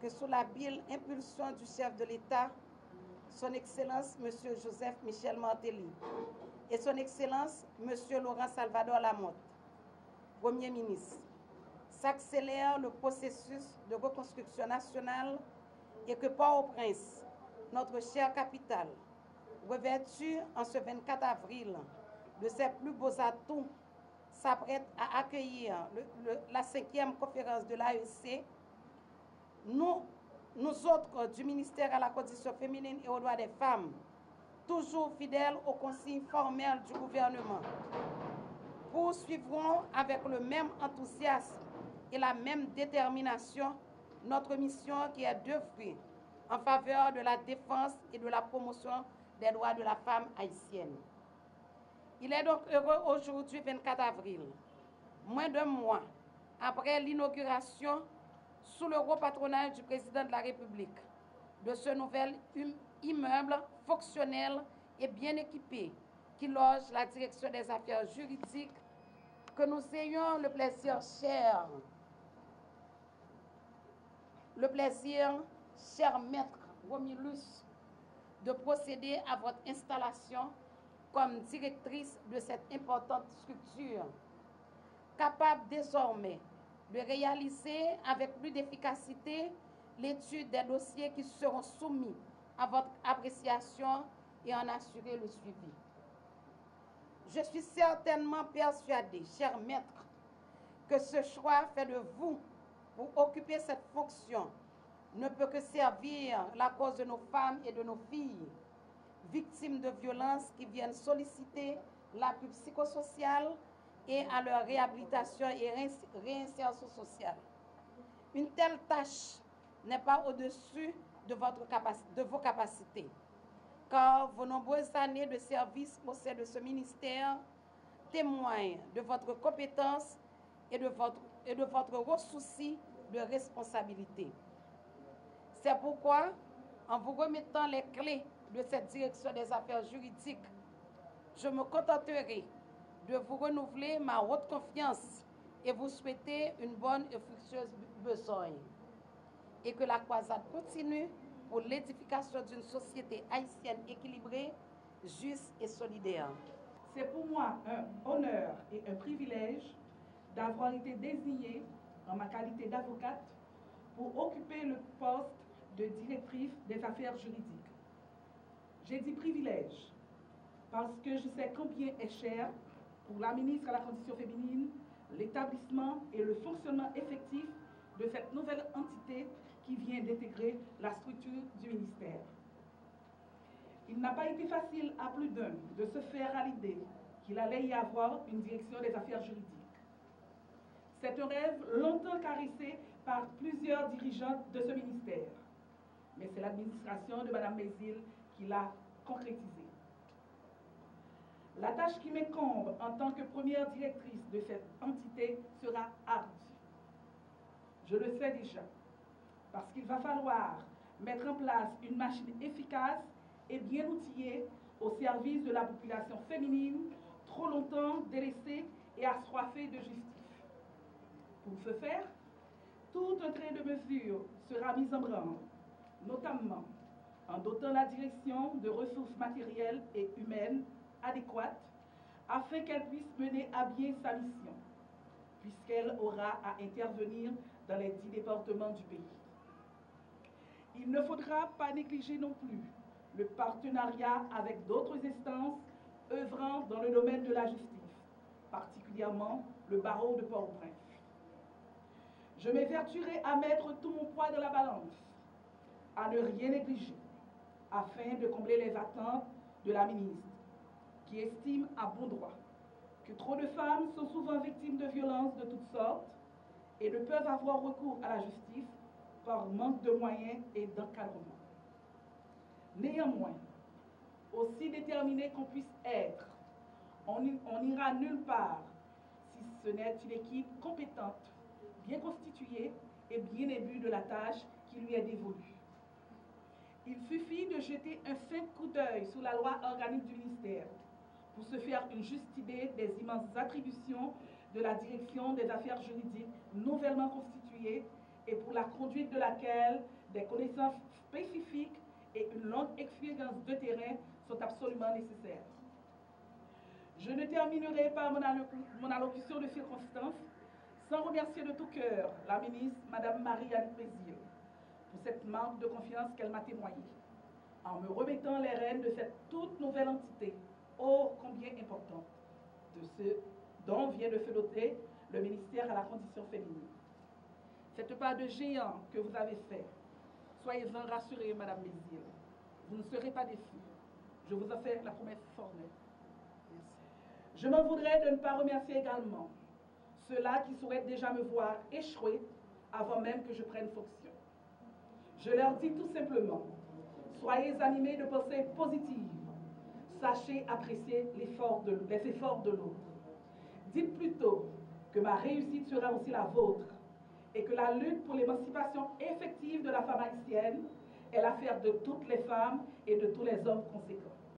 que sous l'habile impulsion du chef de l'État, Son Excellence M. Joseph Michel Martelly et Son Excellence M. Laurent Salvador Lamotte, Premier ministre, s'accélère le processus de reconstruction nationale et que Port-au-Prince, notre chère capitale, revêtue en ce 24 avril de ses plus beaux atouts, s'apprête à accueillir la 5e conférence de l'AEC, nous autres du ministère à la condition féminine et aux droits des femmes, toujours fidèles aux consignes formelles du gouvernement, poursuivrons avec le même enthousiasme et la même détermination notre mission qui est d'œuvrer en faveur de la défense et de la promotion des droits de la femme haïtienne. Il est donc heureux aujourd'hui, 24 avril, moins d'un mois après l'inauguration sous le haut patronage du président de la République de ce nouvel immeuble fonctionnel et bien équipé qui loge la direction des affaires juridiques, que nous ayons le plaisir, cher maître Romulus, de procéder à votre installation comme directrice de cette importante structure, capable désormais de réaliser avec plus d'efficacité l'étude des dossiers qui seront soumis à votre appréciation et en assurer le suivi. Je suis certainement persuadée, cher maître, que ce choix fait de vous pour occuper cette fonction ne peut que servir la cause de nos femmes et de nos filles, victimes de violences qui viennent solliciter l'appui psychosocial et à leur réhabilitation et réinsertion sociale. Une telle tâche n'est pas au-dessus de vos capacités, car vos nombreuses années de service au sein de ce ministère témoignent de votre compétence et de votre gros souci de responsabilité. C'est pourquoi, en vous remettant les clés de cette direction des affaires juridiques, je me contenterai de vous renouveler ma haute confiance et vous souhaiter une bonne et fructueuse besogne. Et que la croisade continue pour l'édification d'une société haïtienne équilibrée, juste et solidaire. C'est pour moi un honneur et un privilège d'avoir été désignée en ma qualité d'avocate pour occuper le poste de directrice des affaires juridiques. J'ai dit privilège parce que je sais combien est cher pour la ministre à la condition féminine l'établissement et le fonctionnement effectif de cette nouvelle entité qui vient d'intégrer la structure du ministère. Il n'a pas été facile à plus d'un de se faire à l'idée qu'il allait y avoir une direction des affaires juridiques. C'est un rêve longtemps caressé par plusieurs dirigeantes de ce ministère, mais c'est l'administration de Mme Mézil qui l'a concrétisé. La tâche qui m'incombe en tant que première directrice de cette entité sera ardue. Je le sais déjà, parce qu'il va falloir mettre en place une machine efficace et bien outillée au service de la population féminine, trop longtemps délaissée et assoiffée de justice. Pour ce faire, tout un train de mesures sera mis en branle, notamment en dotant la direction de ressources matérielles et humaines adéquates afin qu'elle puisse mener à bien sa mission, puisqu'elle aura à intervenir dans les 10 départements du pays. Il ne faudra pas négliger non plus le partenariat avec d'autres instances œuvrant dans le domaine de la justice, particulièrement le barreau de Port-au-Prince. Je m'évertuerai à mettre tout mon poids dans la balance, à ne rien négliger, afin de combler les attentes de la ministre, qui estime à bon droit que trop de femmes sont souvent victimes de violences de toutes sortes et ne peuvent avoir recours à la justice par manque de moyens et d'encadrement. Néanmoins, aussi déterminé qu'on puisse être, on n'ira nulle part si ce n'est une équipe compétente, bien constituée et bien imbue de la tâche qui lui est dévolue. Il suffit de jeter un simple coup d'œil sur la loi organique du ministère pour se faire une juste idée des immenses attributions de la direction des affaires juridiques nouvellement constituée et pour la conduite de laquelle des connaissances spécifiques et une longue expérience de terrain sont absolument nécessaires. Je ne terminerai pas mon allocution de circonstance sans remercier de tout cœur la ministre, Mme Marie-Anne Pézil, pour cette marque de confiance qu'elle m'a témoignée, en me remettant les rênes de cette toute nouvelle entité, ô combien importante, de ce dont vient de se doter le ministère à la condition féminine. Cette part de géant que vous avez fait, soyez-en rassurée, Mme Pézil, vous ne serez pas déçus. Je vous en fais la promesse formelle. Je m'en voudrais de ne pas remercier également ceux-là qui souhaitent déjà me voir échouer avant même que je prenne fonction. Je leur dis tout simplement, soyez animés de pensées positives, sachez apprécier les efforts de l'autre. Dites plutôt que ma réussite sera aussi la vôtre et que la lutte pour l'émancipation effective de la femme haïtienne est l'affaire de toutes les femmes et de tous les hommes conséquents.